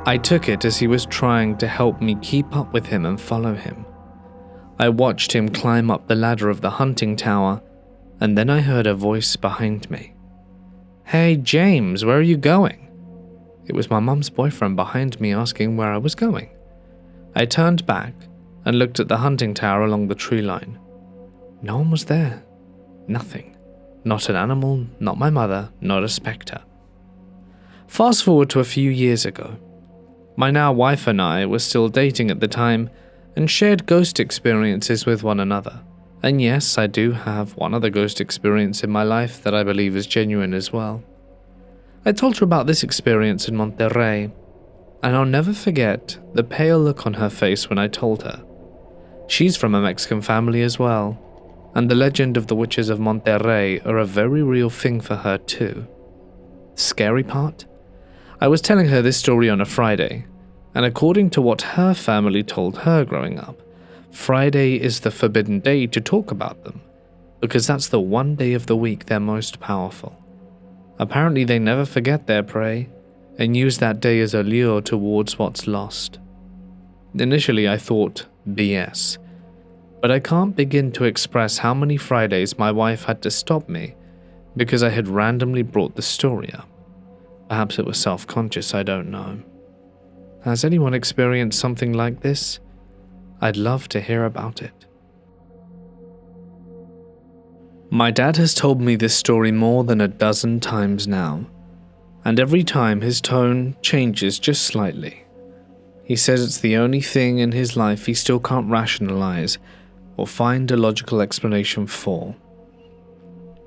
I took it as he was trying to help me keep up with him and follow him. I watched him climb up the ladder of the hunting tower, and then I heard a voice behind me. "Hey James, where are you going?" It was my mum's boyfriend behind me asking where I was going. I turned back and looked at the hunting tower along the tree line. No one was there. Nothing. Not an animal, not my mother, not a spectre. Fast forward to a few years ago. My now wife and I were still dating at the time and shared ghost experiences with one another. And yes, I do have one other ghost experience in my life that I believe is genuine as well. I told her about this experience in Monterrey, and I'll never forget the pale look on her face when I told her. She's from a Mexican family as well, and the legend of the witches of Monterrey are a very real thing for her too. The scary part? I was telling her this story on a Friday, and according to what her family told her growing up, Friday is the forbidden day to talk about them, because that's the one day of the week they're most powerful. Apparently they never forget their prey, and use that day as a lure towards what's lost. Initially I thought BS, but I can't begin to express how many Fridays my wife had to stop me because I had randomly brought the story up. Perhaps it was self-conscious, I don't know. Has anyone experienced something like this? I'd love to hear about it. My dad has told me this story more than a dozen times now, and every time his tone changes just slightly. He says it's the only thing in his life he still can't rationalize or find a logical explanation for.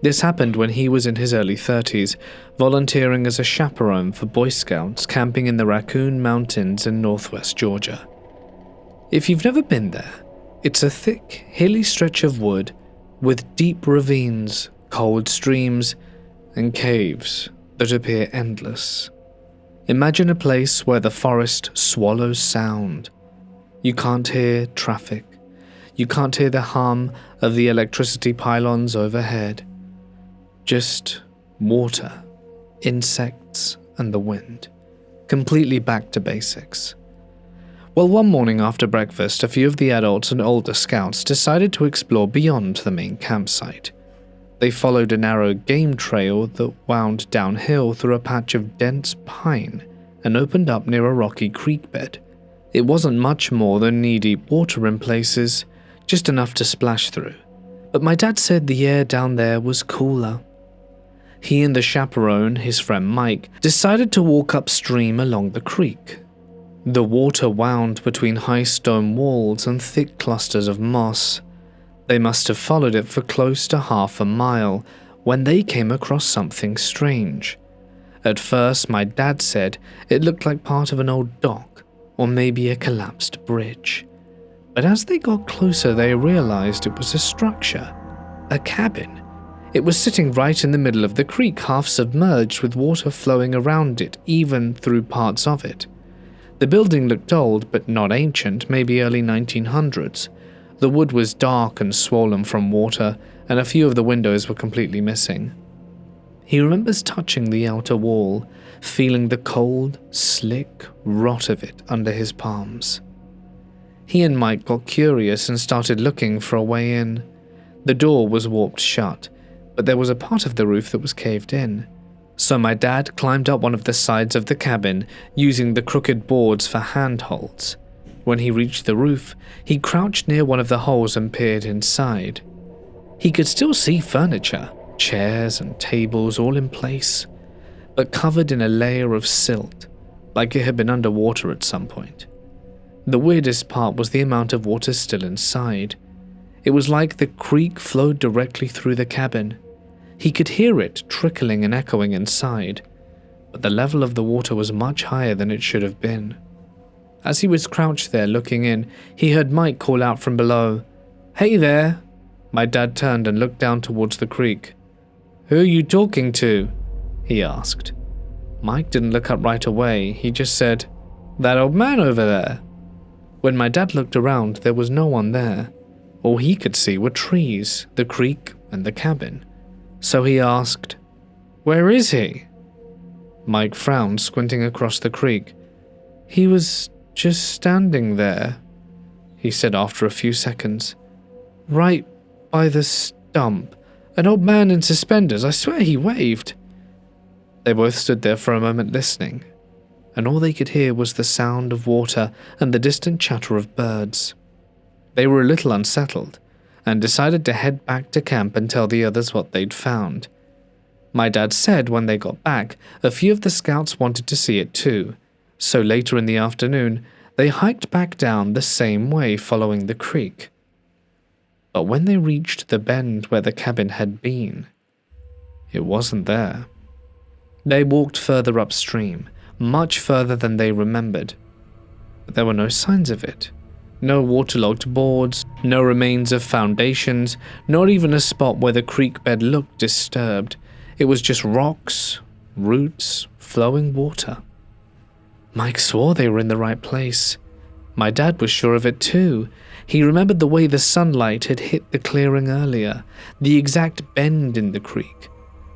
This happened when he was in his early 30s, volunteering as a chaperone for Boy Scouts camping in the Raccoon Mountains in northwest Georgia. If you've never been there, it's a thick, hilly stretch of wood with deep ravines, cold streams, and caves that appear endless. Imagine a place where the forest swallows sound. You can't hear traffic. You can't hear the hum of the electricity pylons overhead. Just water, insects, and the wind. Completely back to basics. Well, one morning after breakfast, a few of the adults and older scouts decided to explore beyond the main campsite. They followed a narrow game trail that wound downhill through a patch of dense pine and opened up near a rocky creek bed. It wasn't much more than knee-deep water in places, just enough to splash through. But my dad said the air down there was cooler. He and the chaperone, his friend Mike, decided to walk upstream along the creek. The water wound between high stone walls and thick clusters of moss. They must have followed it for close to half a mile when they came across something strange. At first, my dad said it looked like part of an old dock or maybe a collapsed bridge. But as they got closer, they realized it was a structure, a cabin. It was sitting right in the middle of the creek, half submerged with water flowing around it, even through parts of it. The building looked old, but not ancient, maybe early 1900s. The wood was dark and swollen from water, and a few of the windows were completely missing. He remembers touching the outer wall, feeling the cold, slick rot of it under his palms. He and Mike got curious and started looking for a way in. The door was warped shut, but there was a part of the roof that was caved in. So my dad climbed up one of the sides of the cabin, using the crooked boards for handholds. When he reached the roof, he crouched near one of the holes and peered inside. He could still see furniture, chairs and tables all in place, but covered in a layer of silt, like it had been underwater at some point. The weirdest part was the amount of water still inside. It was like the creek flowed directly through the cabin. He could hear it trickling and echoing inside, but the level of the water was much higher than it should have been. As he was crouched there looking in, he heard Mike call out from below, "Hey there!" My dad turned and looked down towards the creek. "Who are you talking to?" he asked. Mike didn't look up right away. He just said, "That old man over there." When my dad looked around, there was no one there. All he could see were trees, the creek, and the cabin. So he asked, "Where is he?" Mike frowned, squinting across the creek. "He was just standing there," he said after a few seconds. "Right by the stump. An old man in suspenders. I swear he waved." They both stood there for a moment listening. and all they could hear was the sound of water and the distant chatter of birds. They were a little unsettled, and decided to head back to camp and tell the others what they'd found. My dad said when they got back, a few of the scouts wanted to see it too, so later in the afternoon, they hiked back down the same way following the creek. But when they reached the bend where the cabin had been, it wasn't there. They walked further upstream, much further than they remembered, but there were no signs of it. No waterlogged boards, no remains of foundations, not even a spot where the creek bed looked disturbed. It was just rocks, roots, flowing water. Mike swore they were in the right place. My dad was sure of it too. He remembered the way the sunlight had hit the clearing earlier, the exact bend in the creek,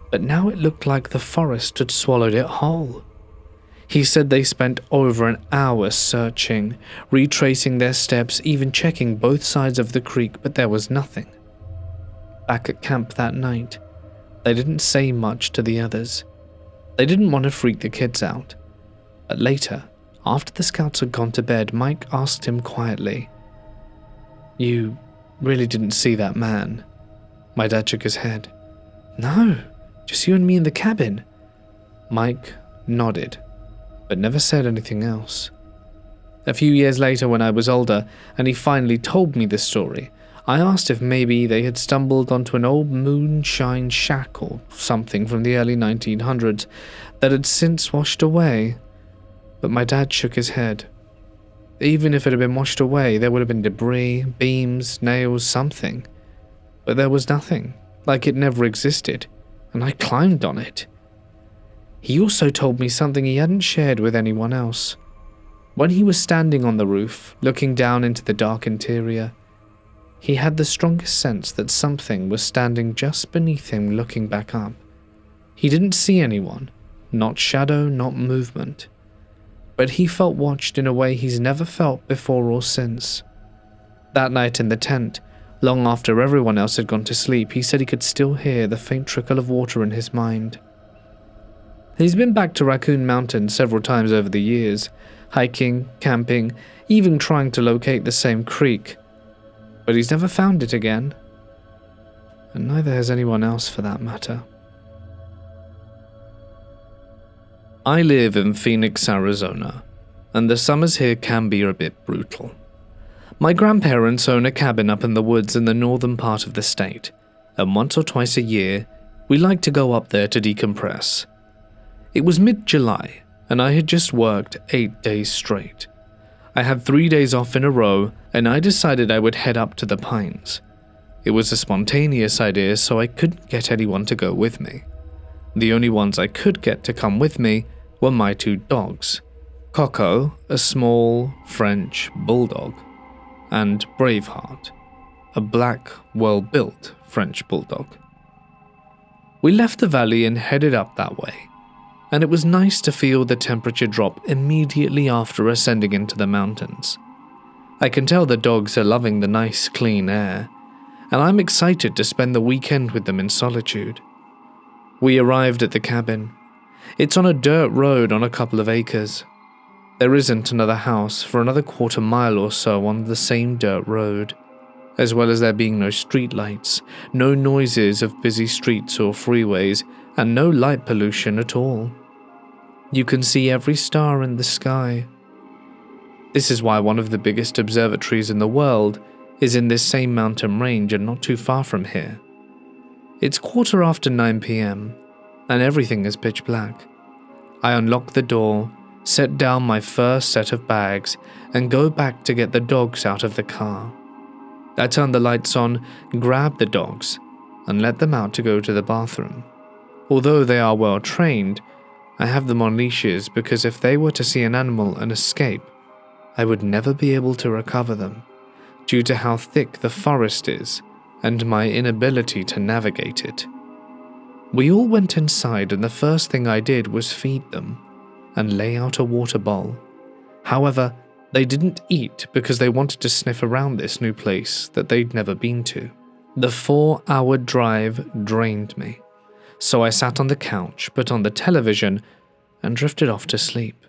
but now it looked like the forest had swallowed it whole. He said they spent over an hour searching, retracing their steps, even checking both sides of the creek, but there was nothing. Back at camp that night, they didn't say much to the others. They didn't want to freak the kids out. But later, after the scouts had gone to bed, Mike asked him quietly, "You really didn't see that man?" My dad shook his head. "No, just you and me in the cabin." Mike nodded, but never said anything else. A few years later, when I was older, and he finally told me this story, I asked if maybe they had stumbled onto an old moonshine shack or something from the early 1900s that had since washed away. But my dad shook his head. Even if it had been washed away, there would have been debris, beams, nails, something. But there was nothing, like it never existed, and I climbed on it. He also told me something he hadn't shared with anyone else. When he was standing on the roof, looking down into the dark interior, he had the strongest sense that something was standing just beneath him looking back up. He didn't see anyone, not shadow, not movement, but he felt watched in a way he's never felt before or since. That night in the tent, long after everyone else had gone to sleep, he said he could still hear the faint trickle of water in his mind. He's been back to Raccoon Mountain several times over the years, hiking, camping, even trying to locate the same creek, but he's never found it again, and neither has anyone else for that matter. I live in Phoenix, Arizona, and the summers here can be a bit brutal. My grandparents own a cabin up in the woods in the northern part of the state, and once or twice a year, we like to go up there to decompress. It was mid-July, and I had just worked 8 days straight. I had 3 days off in a row, and I decided I would head up to the Pines. It was a spontaneous idea, so I couldn't get anyone to go with me. The only ones I could get to come with me were my 2 dogs, Coco, a small French bulldog, and Braveheart, a black, well-built French bulldog. We left the valley and headed up that way, and it was nice to feel the temperature drop immediately after ascending into the mountains. I can tell the dogs are loving the nice, clean air, and I'm excited to spend the weekend with them in solitude. We arrived at the cabin. It's on a dirt road on a couple of acres. There isn't another house for another quarter mile or so on the same dirt road, as well as there being no streetlights, no noises of busy streets or freeways, and no light pollution at all. You can see every star in the sky. This is why one of the biggest observatories in the world is in this same mountain range and not too far from here. It's 9:15 p.m., and everything is pitch black. I unlock the door, set down my first set of bags, and go back to get the dogs out of the car. I turn the lights on, grab the dogs, and let them out to go to the bathroom. Although they are well trained, I have them on leashes because if they were to see an animal and escape, I would never be able to recover them, due to how thick the forest is and my inability to navigate it. We all went inside, and the first thing I did was feed them and lay out a water bowl. However, they didn't eat because they wanted to sniff around this new place that they'd never been to. The 4-hour drive drained me, so I sat on the couch, put on the television, and drifted off to sleep.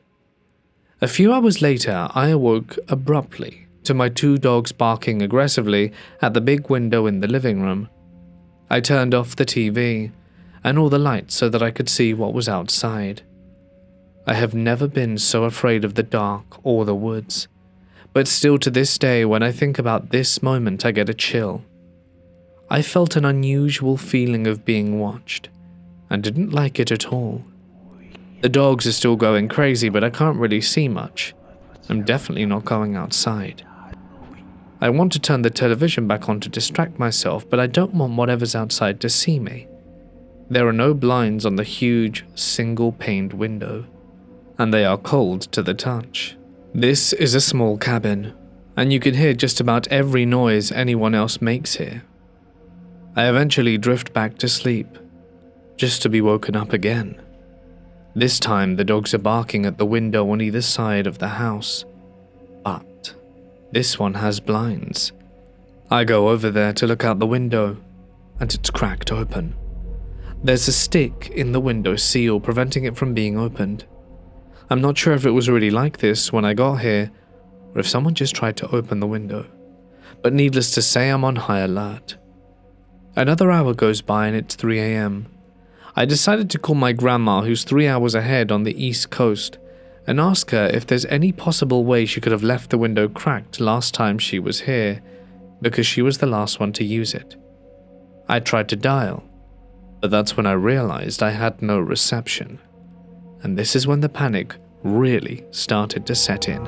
A few hours later, I awoke abruptly to my 2 dogs barking aggressively at the big window in the living room. I turned off the TV and all the lights so that I could see what was outside. I have never been so afraid of the dark or the woods, but still to this day when I think about this moment I get a chill. I felt an unusual feeling of being watched, and didn't like it at all. The dogs are still going crazy, but I can't really see much. I'm definitely not going outside. I want to turn the television back on to distract myself, but I don't want whatever's outside to see me. There are no blinds on the huge, single-paned window, and they are cold to the touch. This is a small cabin, and you can hear just about every noise anyone else makes here. I eventually drift back to sleep, just to be woken up again. This time the dogs are barking at the window on either side of the house, but this one has blinds. I go over there to look out the window, and it's cracked open. There's a stick in the window sill preventing it from being opened. I'm not sure if it was really like this when I got here, or if someone just tried to open the window, but needless to say I'm on high alert. Another hour goes by and it's 3 a.m. I decided to call my grandma, who's 3 hours ahead on the east coast, and ask her if there's any possible way she could have left the window cracked last time she was here, because she was the last one to use it. I tried to dial, but that's when I realized I had no reception. And this is when the panic really started to set in.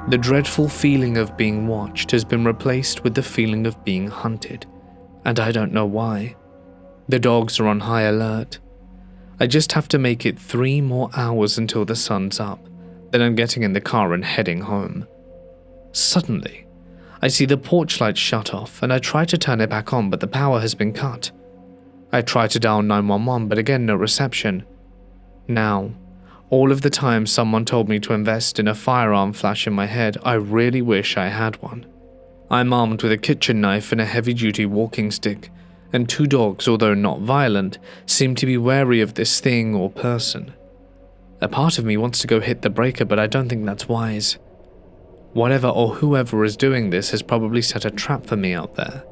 The dreadful feeling of being watched has been replaced with the feeling of being hunted, and I don't know why. The dogs are on high alert. I just have to make it 3 more hours until the sun's up, then I'm getting in the car and heading home. Suddenly, I see the porch light shut off and I try to turn it back on, but the power has been cut. I try to dial 911, but again no reception. Now, all of the time someone told me to invest in a firearm flash in my head, I really wish I had one. I'm armed with a kitchen knife and a heavy-duty walking stick, and 2 dogs, although not violent, seem to be wary of this thing or person. A part of me wants to go hit the breaker, but I don't think that's wise. Whatever or whoever is doing this has probably set a trap for me out there.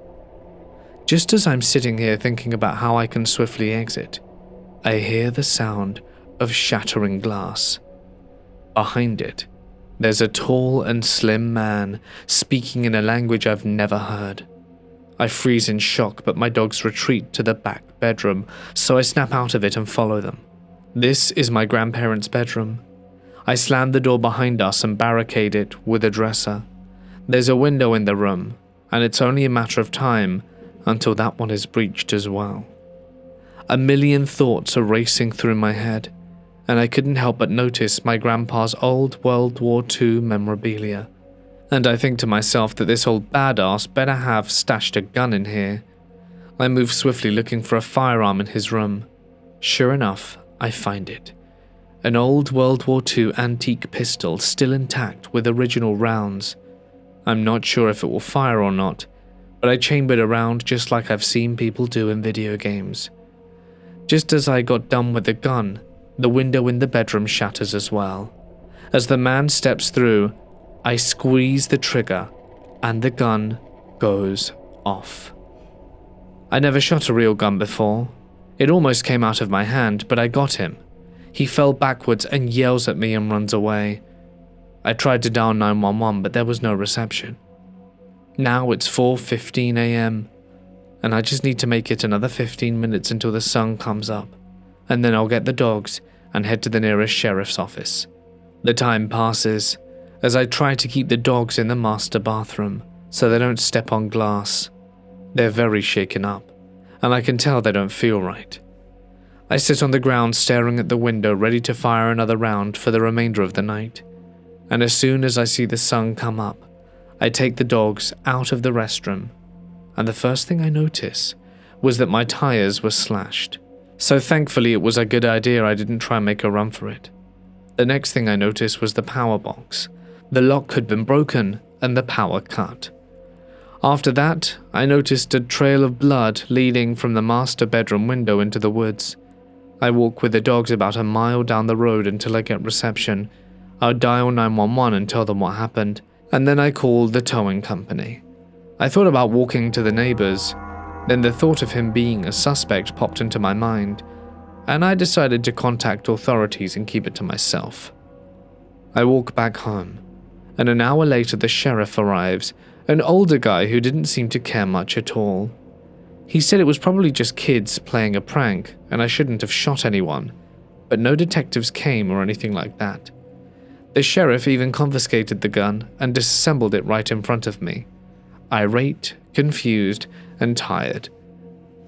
Just as I'm sitting here thinking about how I can swiftly exit, I hear the sound of shattering glass. Behind it, there's a tall and slim man speaking in a language I've never heard. I freeze in shock, but my dogs retreat to the back bedroom, so I snap out of it and follow them. This is my grandparents' bedroom. I slam the door behind us and barricade it with a dresser. There's a window in the room, and it's only a matter of time until that one is breached as well. A million thoughts are racing through my head, and I couldn't help but notice my grandpa's old World War II memorabilia. And I think to myself that this old badass better have stashed a gun in here. I move swiftly looking for a firearm in his room. Sure enough, I find it. An old World War II antique pistol still intact with original rounds. I'm not sure if it will fire or not, but I chambered around just like I've seen people do in video games. Just as I got done with the gun, the window in the bedroom shatters as well. As the man steps through, I squeeze the trigger and the gun goes off. I never shot a real gun before. It almost came out of my hand, but I got him. He fell backwards and yells at me and runs away. I tried to dial 911, but there was no reception. Now it's 4:15 a.m. and I just need to make it another 15 minutes until the sun comes up, and then I'll get the dogs and head to the nearest sheriff's office. The time passes as I try to keep the dogs in the master bathroom so they don't step on glass. They're very shaken up, and I can tell they don't feel right. I sit on the ground staring at the window, ready to fire another round for the remainder of the night, and as soon as I see the sun come up, I take the dogs out of the restroom, and the first thing I notice was that my tires were slashed. So thankfully it was a good idea I didn't try and make a run for it. The next thing I noticed was the power box. The lock had been broken and the power cut. After that, I noticed a trail of blood leading from the master bedroom window into the woods. I walk with the dogs about a mile down the road until I get reception. I would dial 911 and tell them what happened, and then I called the towing company. I thought about walking to the neighbors, then the thought of him being a suspect popped into my mind, and I decided to contact authorities and keep it to myself. I walk back home, and an hour later the sheriff arrives, an older guy who didn't seem to care much at all. He said it was probably just kids playing a prank and I shouldn't have shot anyone, but no detectives came or anything like that. The sheriff even confiscated the gun and disassembled it right in front of me. Irate, confused, and tired,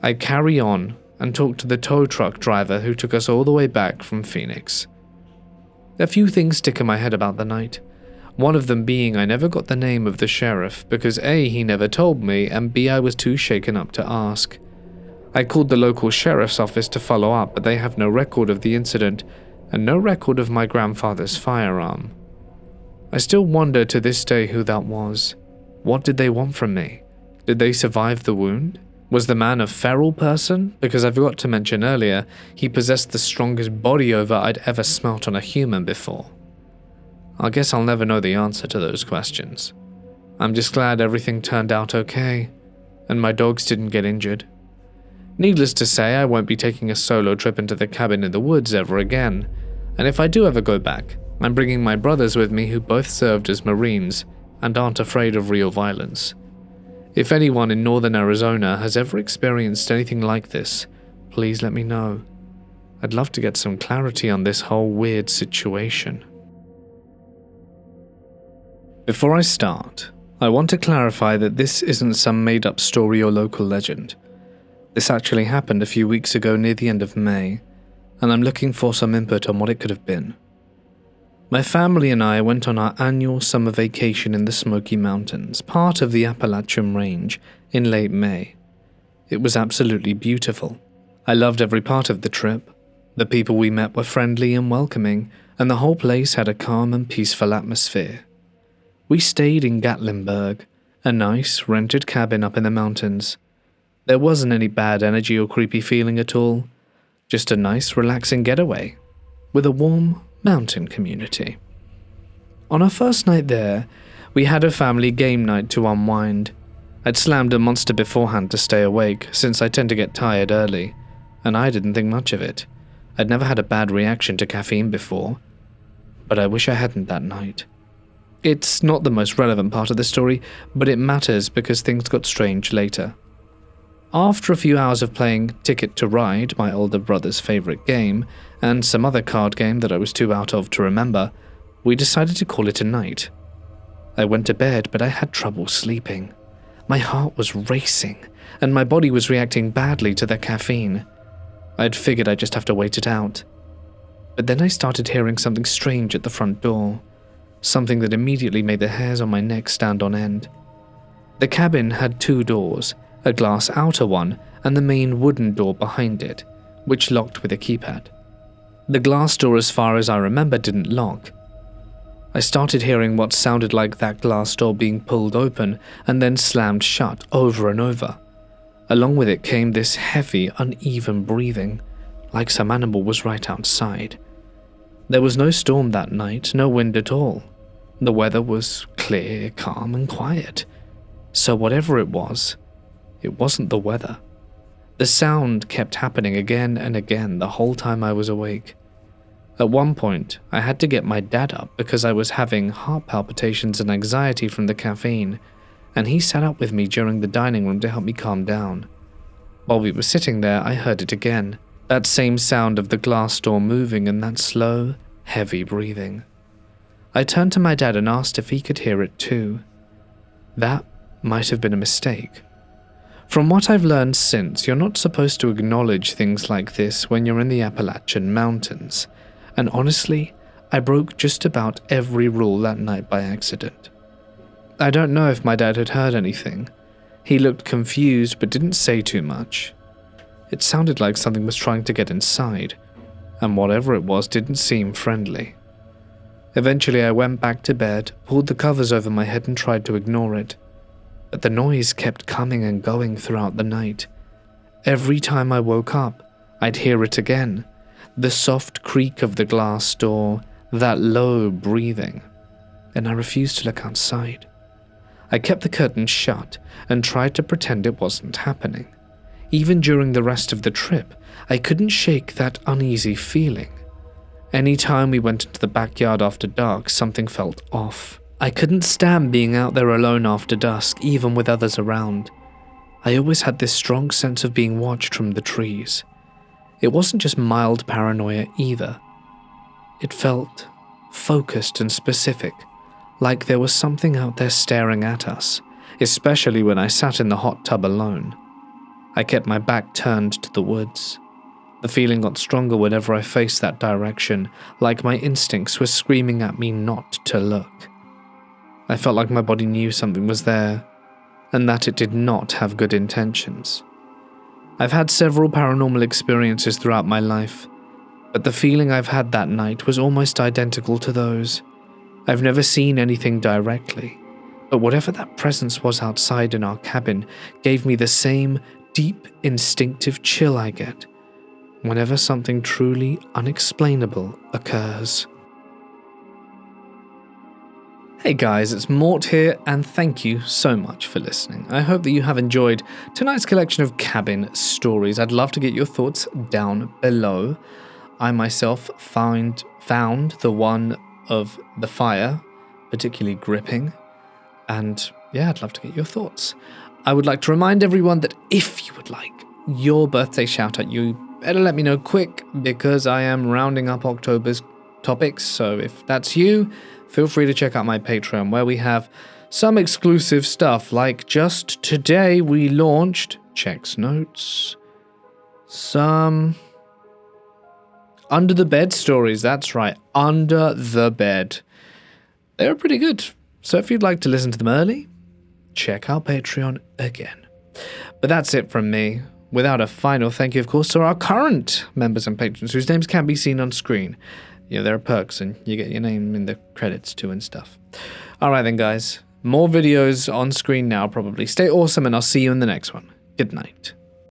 I carry on and talk to the tow truck driver who took us all the way back from Phoenix. A few things stick in my head about the night. One of them being I never got the name of the sheriff because A, he never told me, and B, I was too shaken up to ask. I called the local sheriff's office to follow up, but they have no record of the incident and no record of my grandfather's firearm. I still wonder to this day who that was. What did they want from me? Did they survive the wound? Was the man a feral person? Because I forgot to mention earlier, he possessed the strongest body odor I'd ever smelt on a human before. I guess I'll never know the answer to those questions. I'm just glad everything turned out okay, and my dogs didn't get injured. Needless to say, I won't be taking a solo trip into the cabin in the woods ever again, and if I do ever go back, I'm bringing my brothers with me who both served as Marines and aren't afraid of real violence. If anyone in northern Arizona has ever experienced anything like this, please let me know. I'd love to get some clarity on this whole weird situation. Before I start, I want to clarify that this isn't some made-up story or local legend. This actually happened a few weeks ago near the end of May, and I'm looking for some input on what it could have been. My family and I went on our annual summer vacation in the Smoky Mountains, part of the Appalachian Range, in late May. It was absolutely beautiful. I loved every part of the trip. The people we met were friendly and welcoming, and the whole place had a calm and peaceful atmosphere. We stayed in Gatlinburg, a nice, rented cabin up in the mountains. There wasn't any bad energy or creepy feeling at all, just a nice, relaxing getaway, with a warm, mountain community. On our first night there, we had a family game night to unwind. I'd slammed a Monster beforehand to stay awake, since I tend to get tired early, and I didn't think much of it. I'd never had a bad reaction to caffeine before, but I wish I hadn't that night. It's not the most relevant part of the story, but it matters because things got strange later. After a few hours of playing Ticket to Ride, my older brother's favorite game, and some other card game that I was too out of to remember, we decided to call it a night. I went to bed, but I had trouble sleeping. My heart was racing, and my body was reacting badly to the caffeine. I'd figured I'd just have to wait it out. But then I started hearing something strange at the front door, something that immediately made the hairs on my neck stand on end. The cabin had two doors, a glass outer one and the main wooden door behind it, which locked with a keypad. The glass door, as far as I remember, didn't lock. I started hearing what sounded like that glass door being pulled open and then slammed shut over and over. Along with it came this heavy, uneven breathing, like some animal was right outside. There was no storm that night, no wind at all. The weather was clear, calm, and quiet. So whatever it wasn't the weather. The sound kept happening again and again the whole time I was awake. At one point, I had to get my dad up because I was having heart palpitations and anxiety from the caffeine, and he sat up with me during the dining room to help me calm down. While we were sitting there, I heard it again, that same sound of the glass door moving and that slow, heavy breathing. I turned to my dad and asked if he could hear it too. That might have been a mistake. From what I've learned since, you're not supposed to acknowledge things like this when you're in the Appalachian Mountains, and honestly, I broke just about every rule that night by accident. I don't know if my dad had heard anything. He looked confused but didn't say too much. It sounded like something was trying to get inside, and whatever it was didn't seem friendly. Eventually I went back to bed, pulled the covers over my head and tried to ignore it. But the noise kept coming and going throughout the night. Every time I woke up, I'd hear it again. The soft creak of the glass door, that low breathing, and I refused to look outside. I kept the curtains shut and tried to pretend it wasn't happening. Even during the rest of the trip, I couldn't shake that uneasy feeling. Any time we went into the backyard after dark, something felt off. I couldn't stand being out there alone after dusk, even with others around. I always had this strong sense of being watched from the trees. It wasn't just mild paranoia either. It felt focused and specific, like there was something out there staring at us, especially when I sat in the hot tub alone. I kept my back turned to the woods. The feeling got stronger whenever I faced that direction, like my instincts were screaming at me not to look. I felt like my body knew something was there, and that it did not have good intentions. I've had several paranormal experiences throughout my life, but the feeling I've had that night was almost identical to those. I've never seen anything directly, but whatever that presence was outside in our cabin gave me the same deep, instinctive chill I get whenever something truly unexplainable occurs. Hey guys, it's Mort here, and thank you so much for listening. I hope that you have enjoyed tonight's collection of cabin stories. I'd love to get your thoughts down below. I myself found the one of the fire particularly gripping, and yeah, I'd love to get your thoughts. I would like to remind everyone that if you would like your birthday shout out, you better let me know quick, because I am rounding up October's topics, so if that's you, feel free to check out my Patreon, where we have some exclusive stuff, like just today we launched, checks notes, some Under the Bed stories. That's right, Under the Bed. They're pretty good, so if you'd like to listen to them early, check out Patreon again. But that's it from me. Without a final thank you, of course, to our current members and patrons whose names can be seen on screen. You know, there are perks, and you get your name in the credits too and stuff. Alright then, guys. More videos on screen now, probably. Stay awesome, and I'll see you in the next one. Good night.